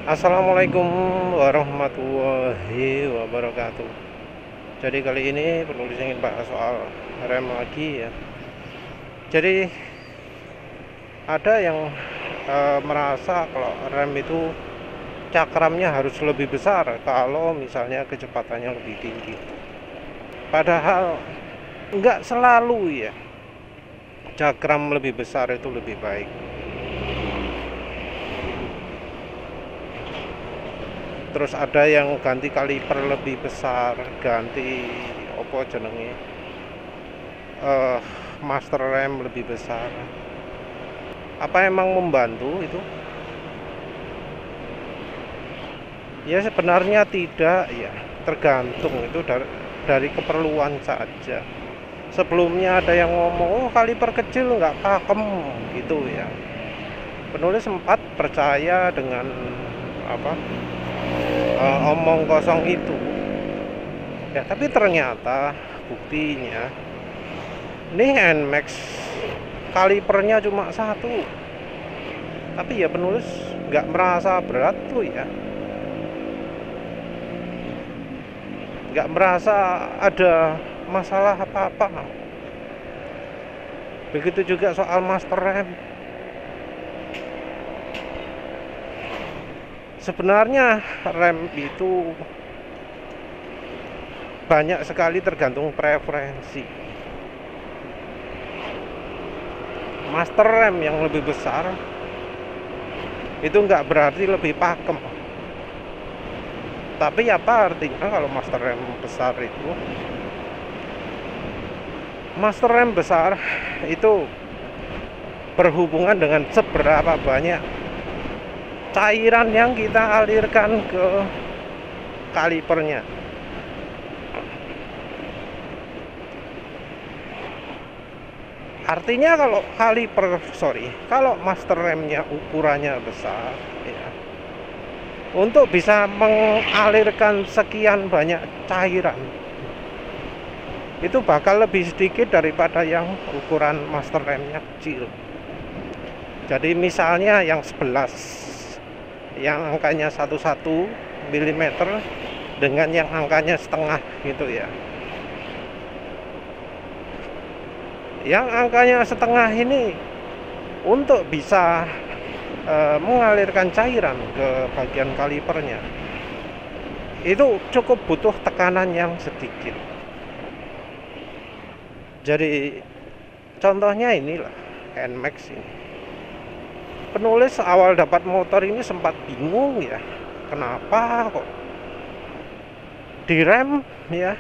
Assalamualaikum warahmatullahi wabarakatuh. Jadi kali ini penulis ingin bahas soal rem lagi ya. Jadi ada yang merasa kalau rem itu cakramnya harus lebih besar kalau misalnya kecepatannya lebih tinggi. Padahal nggak selalu ya cakram lebih besar itu lebih baik. Terus ada yang ganti kaliper lebih besar, ganti opo jenenge eh master rem lebih besar. Apa emang membantu itu? Ya sebenarnya tidak ya, tergantung itu dari keperluan saja. Sebelumnya ada yang ngomong, oh kaliper kecil nggak pakem gitu ya. Penulis sempat percaya dengan apa omong kosong itu. Ya tapi ternyata buktinya ini NMAX kalipernya cuma satu, tapi ya penulis nggak merasa berat tuh ya, nggak merasa ada masalah apa-apa. Begitu juga soal master rem. Sebenarnya rem itu banyak sekali tergantung preferensi. Master rem yang lebih besar itu nggak berarti lebih pakem. Tapi apa artinya kalau master rem besar itu? Master rem besar itu berhubungan dengan seberapa banyak cairan yang kita alirkan ke kalipernya. Artinya kalau master remnya ukurannya besar ya, untuk bisa mengalirkan sekian banyak cairan itu bakal lebih sedikit daripada yang ukuran master remnya kecil. Jadi misalnya yang 11 yang angkanya 11 mm dengan yang angkanya setengah gitu ya. Yang angkanya setengah ini untuk bisa mengalirkan cairan ke bagian kalipernya itu cukup butuh tekanan yang sedikit. Jadi contohnya inilah NMAX ini. Penulis awal dapat motor ini sempat bingung ya, kenapa kok direm ya,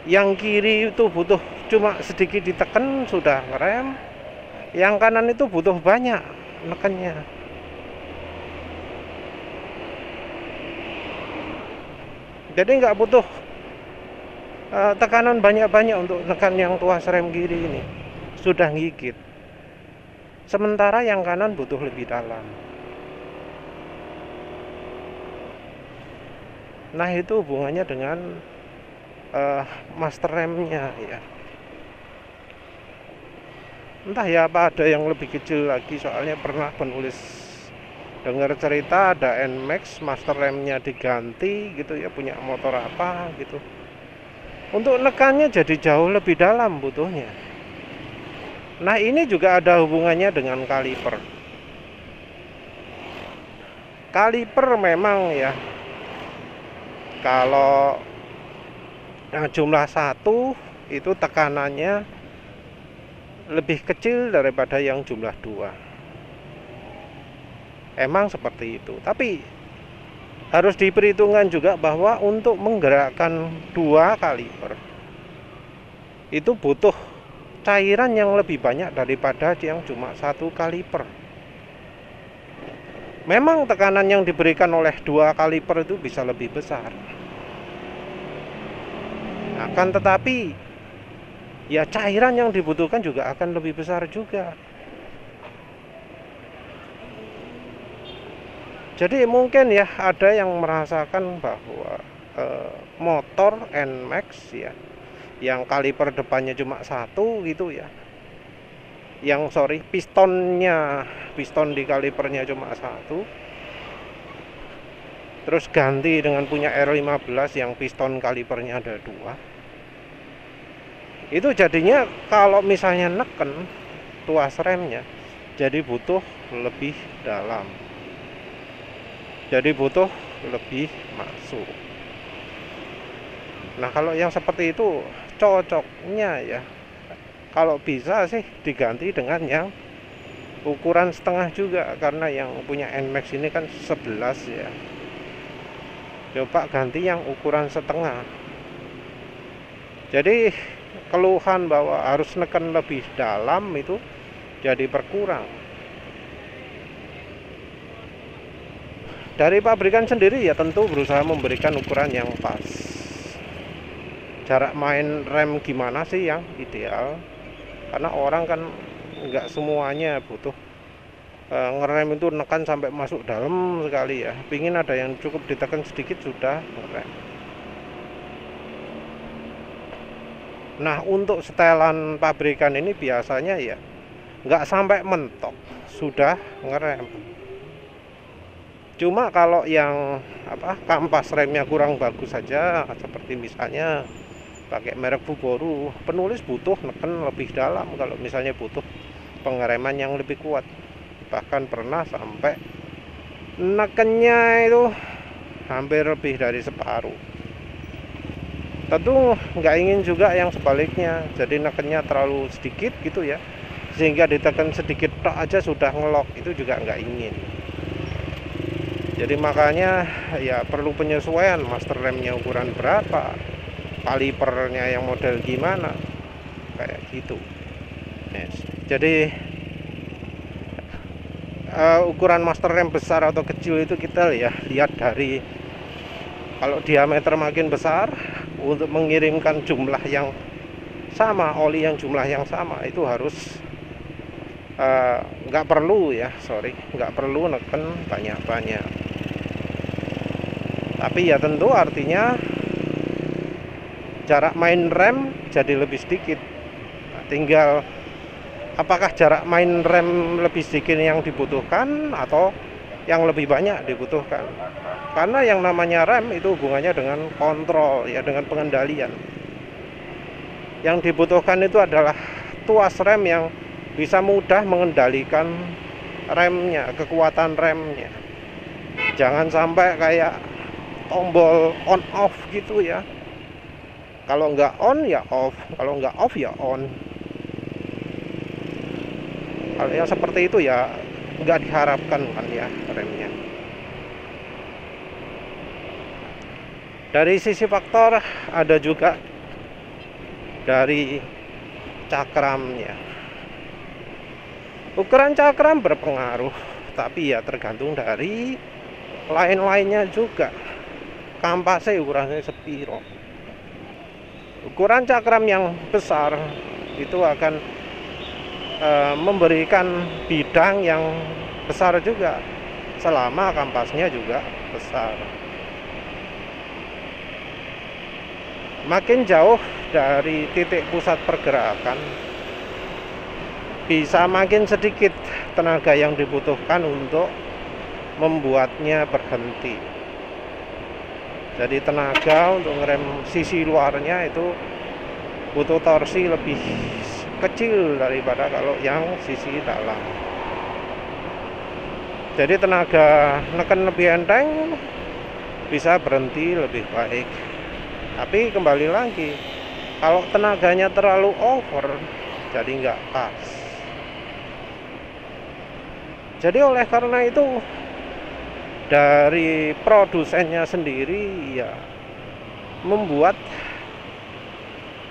yang kiri itu butuh cuma sedikit ditekan sudah ngerem, yang kanan itu butuh banyak nekennya. Jadi nggak butuh tekanan banyak-banyak untuk nekan yang tuas rem kiri ini, sudah gigit. Sementara yang kanan butuh lebih dalam. Nah itu hubungannya dengan master remnya ya. Entah ya apa ada yang lebih kecil lagi, soalnya pernah penulis dengar cerita ada NMAX master remnya diganti gitu ya, punya motor apa gitu. Untuk nekannya jadi jauh lebih dalam butuhnya. Nah ini juga ada hubungannya dengan kaliper. Kaliper memang ya, kalau jumlah satu itu tekanannya lebih kecil daripada yang jumlah dua. Emang seperti itu. Tapi harus diperhitungkan juga bahwa untuk menggerakkan dua kaliper itu butuh cairan yang lebih banyak daripada yang cuma satu kaliper. Memang tekanan yang diberikan oleh dua kaliper itu bisa lebih besar. Akan tetapi ya cairan yang dibutuhkan juga akan lebih besar juga. Jadi mungkin ya ada yang merasakan bahwa motor NMAX ya, yang kaliper depannya cuma satu gitu ya, piston di kalipernya cuma satu, terus ganti dengan punya R15 yang piston kalipernya ada 2, itu jadinya kalau misalnya neken tuas remnya jadi butuh lebih dalam, jadi butuh lebih masuk. Nah kalau yang seperti itu cocoknya ya kalau bisa sih diganti dengan yang ukuran setengah juga, karena yang punya NMAX ini kan 11 ya. Coba ganti yang ukuran setengah. Jadi keluhan bahwa harus neken lebih dalam itu jadi berkurang. Dari pabrikan sendiri ya tentu berusaha memberikan ukuran yang pas. Jarak main rem gimana sih yang ideal? Karena orang kan nggak semuanya butuh ngerem itu nekan sampai masuk dalam sekali ya. Pingin ada yang cukup ditekan sedikit sudah ngerem. Nah untuk setelan pabrikan ini biasanya ya nggak sampai mentok sudah ngerem. Cuma kalau yang kampas remnya kurang bagus saja, seperti misalnya pakai merek Fuboru, penulis butuh neken lebih dalam kalau misalnya butuh pengereman yang lebih kuat. Bahkan pernah sampai nekennya itu hampir lebih dari separuh. Tentu nggak ingin juga yang sebaliknya, jadi nekennya terlalu sedikit gitu ya, sehingga ditekan sedikit tok aja sudah ngelok, itu juga nggak ingin. Jadi makanya ya perlu penyesuaian, master remnya ukuran berapa, kalipernya yang model gimana, kayak gitu. Yes. Jadi ukuran master rem besar atau kecil itu kita ya lihat dari kalau diameter makin besar, untuk mengirimkan jumlah yang sama, oli yang jumlah yang sama itu harus nggak perlu nggak perlu neken banyak-banyak. Tapi ya tentu artinya jarak main rem jadi lebih sedikit. Nah, tinggal apakah jarak main rem lebih sedikit yang dibutuhkan atau yang lebih banyak dibutuhkan. Karena yang namanya rem itu hubungannya dengan kontrol ya, dengan pengendalian. Yang dibutuhkan itu adalah tuas rem yang bisa mudah mengendalikan remnya, kekuatan remnya. Jangan sampai kayak tombol on off gitu ya. Kalau nggak on ya off, kalau nggak off ya on. Kalau yang seperti itu ya nggak diharapkan kan ya remnya. Dari sisi faktor ada juga dari cakramnya. Ukuran cakram berpengaruh, tapi ya tergantung dari lain-lainnya juga. Kampasnya ukurannya sepiro. Ukuran cakram yang besar itu akan memberikan bidang yang besar juga, selama kampasnya juga besar. Makin jauh dari titik pusat pergerakan, bisa makin sedikit tenaga yang dibutuhkan untuk membuatnya berhenti. Jadi tenaga untuk ngerem sisi luarnya itu butuh torsi lebih kecil daripada kalau yang sisi dalam. Jadi tenaga neken lebih enteng, bisa berhenti lebih baik. Tapi kembali lagi, kalau tenaganya terlalu over, jadi nggak pas. Jadi oleh karena itu, dari produsennya sendiri ya membuat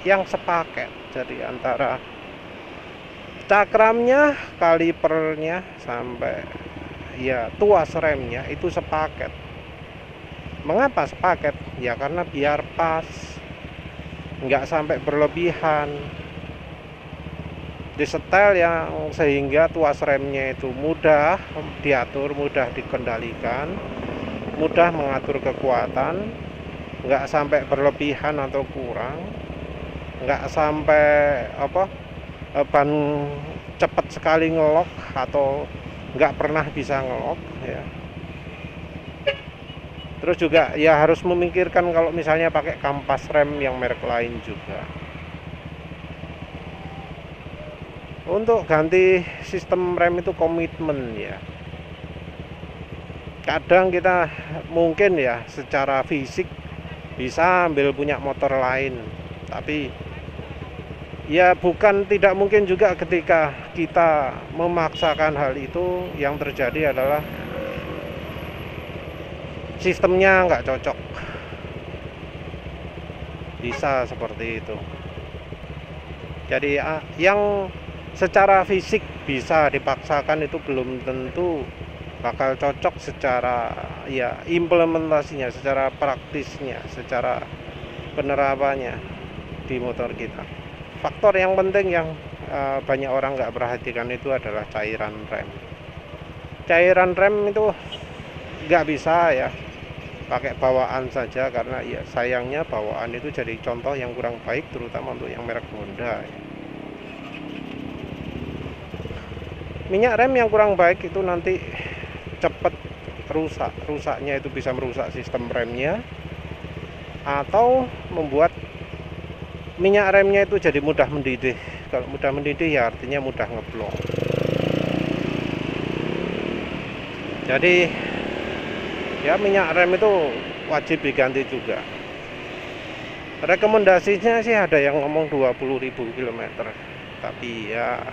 yang sepaket. Jadi antara cakramnya, kalipernya sampai ya tuas remnya itu sepaket. Mengapa sepaket? Ya karena biar pas, nggak sampai berlebihan, disetel yang sehingga tuas remnya itu mudah diatur, mudah dikendalikan, mudah mengatur kekuatan, nggak sampai berlebihan atau kurang, nggak sampai ban cepat sekali ngelok atau nggak pernah bisa ngelok ya. Terus juga ya harus memikirkan kalau misalnya pakai kampas rem yang merek lain juga. Untuk ganti sistem rem itu komitmen ya. Kadang kita mungkin ya secara fisik bisa ambil punya motor lain, tapi ya bukan tidak mungkin juga ketika kita memaksakan hal itu, yang terjadi adalah sistemnya nggak cocok. Bisa seperti itu. Jadi yang secara fisik bisa dipaksakan itu belum tentu bakal cocok secara ya implementasinya, secara praktisnya, secara penerapannya di motor kita. Faktor yang penting yang banyak orang nggak perhatikan itu adalah cairan rem. Cairan rem itu nggak bisa ya pakai bawaan saja, karena ya sayangnya bawaan itu jadi contoh yang kurang baik, terutama untuk yang merek Honda ya. Minyak rem yang kurang baik itu nanti cepat rusaknya itu bisa merusak sistem remnya, atau membuat minyak remnya itu jadi mudah mendidih. Kalau mudah mendidih ya artinya mudah ngeblong. Jadi ya minyak rem itu wajib diganti juga. Rekomendasinya sih ada yang ngomong 20.000 km, tapi ya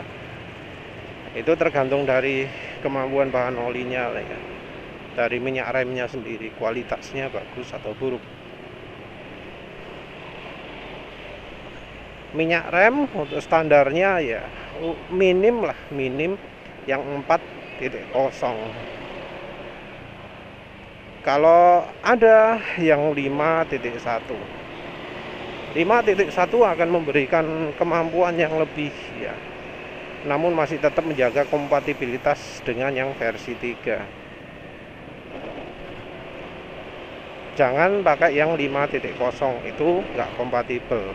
itu tergantung dari kemampuan bahan olinya lah ya, dari minyak remnya sendiri, kualitasnya bagus atau buruk. Minyak rem untuk standarnya ya minim yang 4.0. Kalau ada yang 5.1 akan memberikan kemampuan yang lebih ya, namun masih tetap menjaga kompatibilitas dengan yang versi 3. Jangan pakai yang 5.0, itu nggak kompatibel.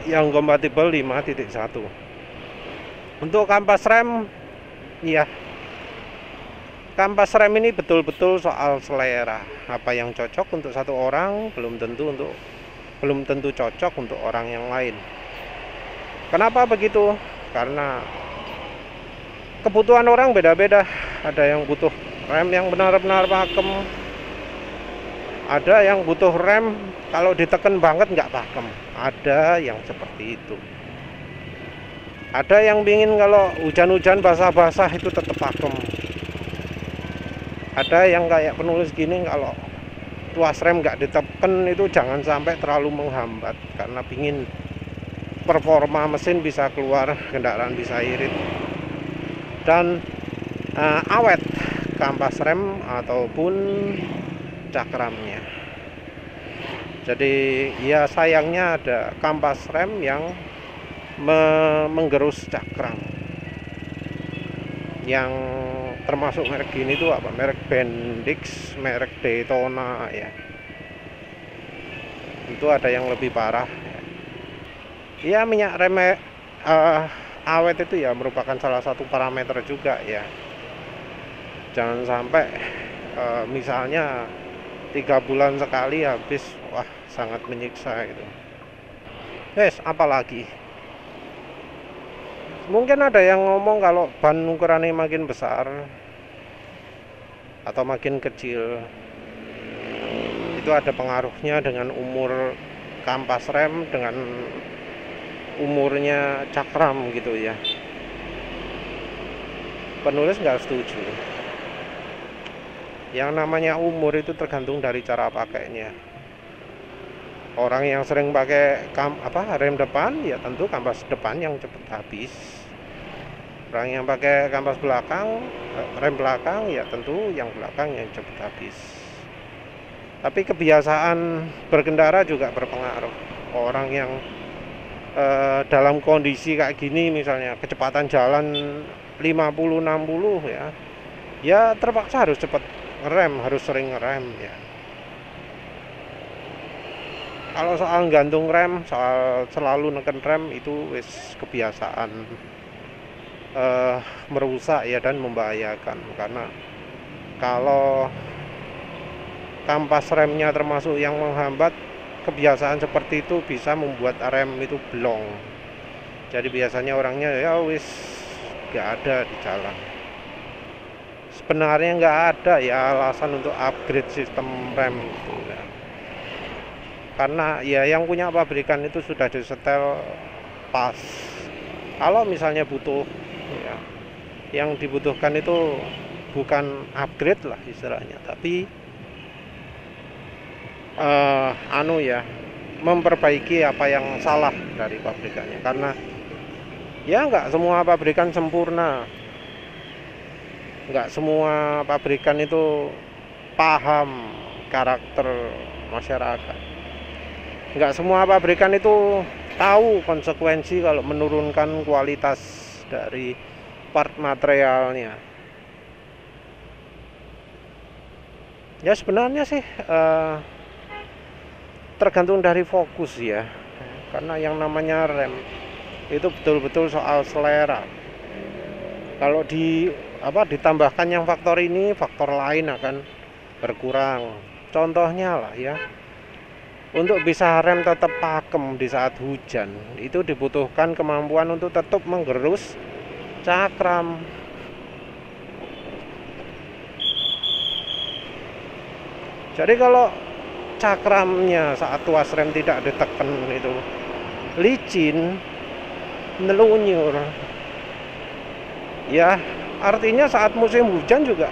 Yang kompatibel 5.1. Untuk kampas rem ya, kampas rem ini betul-betul soal selera. Apa yang cocok untuk satu orang belum tentu cocok untuk orang yang lain. Kenapa begitu? Karena kebutuhan orang beda-beda. Ada yang butuh rem yang benar-benar pakem, ada yang butuh rem kalau ditekan banget nggak pakem. Ada yang seperti itu. Ada yang pingin kalau hujan-hujan basah-basah itu tetap pakem. Ada yang kayak penulis gini, kalau tuas rem nggak ditekan itu jangan sampai terlalu menghambat, karena pingin performa mesin bisa keluar, kendaraan bisa irit dan awet kampas rem ataupun cakramnya. Jadi ya sayangnya ada kampas rem yang menggerus cakram. Yang termasuk merek gini tuh apa? Merek Bendix, merek Daytona ya. Itu ada yang lebih parah. Ya minyak rem awet itu ya merupakan salah satu parameter juga ya. Jangan sampai misalnya 3 bulan sekali habis, wah sangat menyiksa itu. Apalagi mungkin ada yang ngomong kalau ban ukurannya makin besar atau makin kecil itu ada pengaruhnya dengan umur kampas rem, dengan umurnya cakram gitu ya. Penulis nggak setuju. Yang namanya umur itu tergantung dari cara pakainya. Orang yang sering pakai rem depan ya tentu kampas depan yang cepat habis. Orang yang pakai kampas belakang, rem belakang ya tentu yang belakang yang cepat habis. Tapi kebiasaan berkendara juga berpengaruh. Orang yang dalam kondisi kayak gini, misalnya kecepatan jalan 50-60 ya terpaksa harus cepat ngerem, harus sering ngerem ya. Kalau soal gantung rem, soal selalu neken rem, itu wis kebiasaan merusak ya dan membahayakan. Karena kalau kampas remnya termasuk yang menghambat, kebiasaan seperti itu bisa membuat rem itu blong. Jadi biasanya orangnya ya wis nggak ada di jalan. Sebenarnya nggak ada ya alasan untuk upgrade sistem rem itu ya. Karena ya yang punya pabrikan itu sudah disetel pas. Kalau misalnya butuh ya, yang dibutuhkan itu bukan upgrade lah istilahnya, tapi memperbaiki apa yang salah dari pabrikannya. Karena ya nggak semua pabrikan sempurna, nggak semua pabrikan itu paham karakter masyarakat, nggak semua pabrikan itu tahu konsekuensi kalau menurunkan kualitas dari part materialnya. Ya sebenarnya sih tergantung dari fokus ya, karena yang namanya rem itu betul-betul soal selera. Kalau ditambahkan yang faktor ini, faktor lain akan berkurang. Contohnya lah ya, untuk bisa rem tetap pakem di saat hujan, itu dibutuhkan kemampuan untuk tetap menggerus cakram. Jadi kalau cakramnya saat tuas rem tidak ditekan itu licin, nelunyur, ya artinya saat musim hujan juga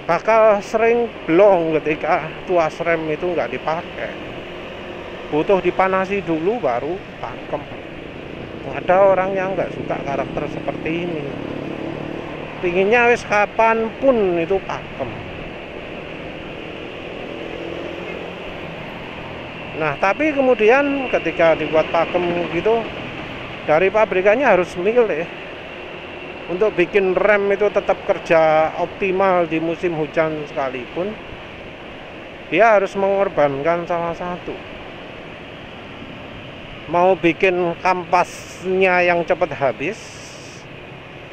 bakal sering blong ketika tuas rem itu nggak dipakai. Butuh dipanasi dulu baru pakem. Ada orang yang nggak suka karakter seperti ini, pinginnya wis kapanpun itu pakem. Nah tapi kemudian ketika dibuat pakem gitu, dari pabrikannya harus milih untuk bikin rem itu tetap kerja optimal di musim hujan sekalipun. Dia harus mengorbankan salah satu. Mau bikin kampasnya yang cepat habis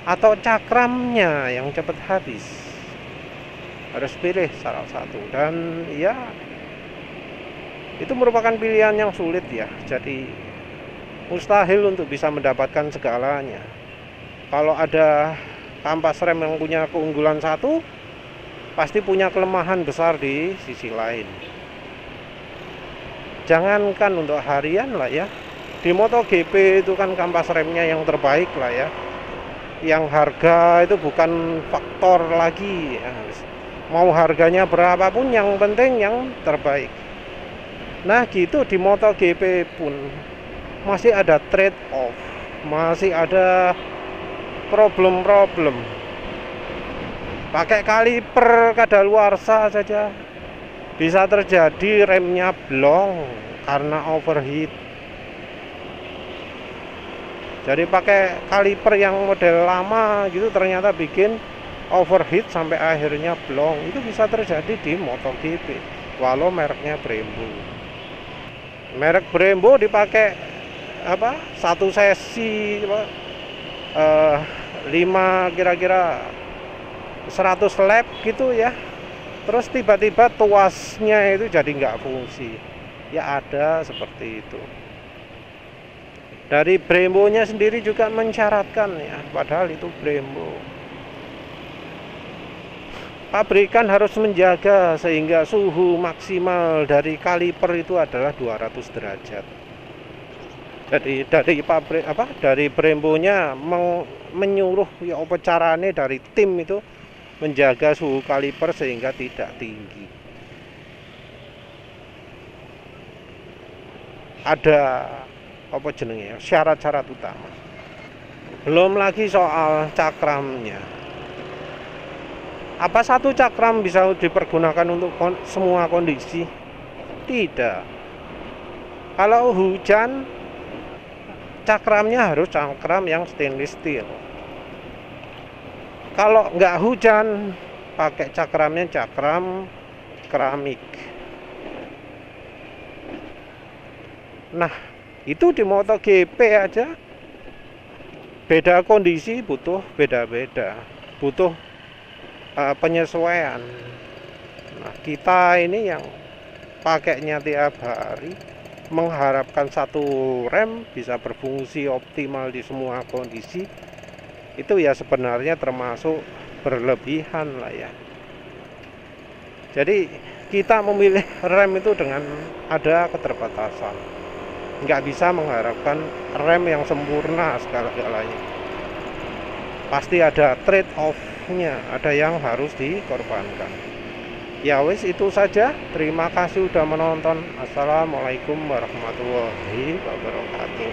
atau cakramnya yang cepat habis, harus pilih salah satu. Dan ya itu merupakan pilihan yang sulit ya. Jadi mustahil untuk bisa mendapatkan segalanya. Kalau ada kampas rem yang punya keunggulan satu, pasti punya kelemahan besar di sisi lain. Jangankan untuk harian lah ya, di MotoGP itu kan kampas remnya yang terbaik lah ya, yang harga itu bukan faktor lagi ya. Mau harganya berapapun yang penting yang terbaik. Nah gitu di MotoGP pun masih ada trade off, masih ada problem-problem. Pakai kaliper kadaluarsa saja bisa terjadi remnya blong karena overheat. Jadi pakai kaliper yang model lama gitu ternyata bikin overheat sampai akhirnya blong. Itu bisa terjadi di MotoGP walau mereknya Brembo. Merek Brembo dipakai satu sesi 5 kira-kira 100 lap gitu ya, terus tiba-tiba tuasnya itu jadi nggak fungsi ya, ada seperti itu. Dari Brembo-nya sendiri juga mensyaratkan ya, padahal itu Brembo. Pabrikan harus menjaga sehingga suhu maksimal dari kaliper itu adalah 200 derajat. Jadi dari Brembo-nya menyuruh ya apa carane dari tim itu menjaga suhu kaliper sehingga tidak tinggi. Ada syarat-syarat utama. Belum lagi soal cakramnya. Apa satu cakram bisa dipergunakan untuk semua kondisi? Tidak. Kalau hujan, cakramnya harus cakram yang stainless steel. Kalau nggak hujan, pakai cakramnya cakram keramik. Nah, itu di MotoGP aja beda kondisi butuh beda-beda, butuh penyesuaian. Nah, kita ini yang pakainya tiap hari mengharapkan satu rem bisa berfungsi optimal di semua kondisi, itu ya sebenarnya termasuk berlebihan lah ya. Jadi kita memilih rem itu dengan ada keterbatasan, nggak bisa mengharapkan rem yang sempurna segala-galanya. Pasti ada trade off-nya, ada yang harus dikorbankan. Ya wis, itu saja. Terima kasih sudah menonton. Assalamualaikum warahmatullahi wabarakatuh.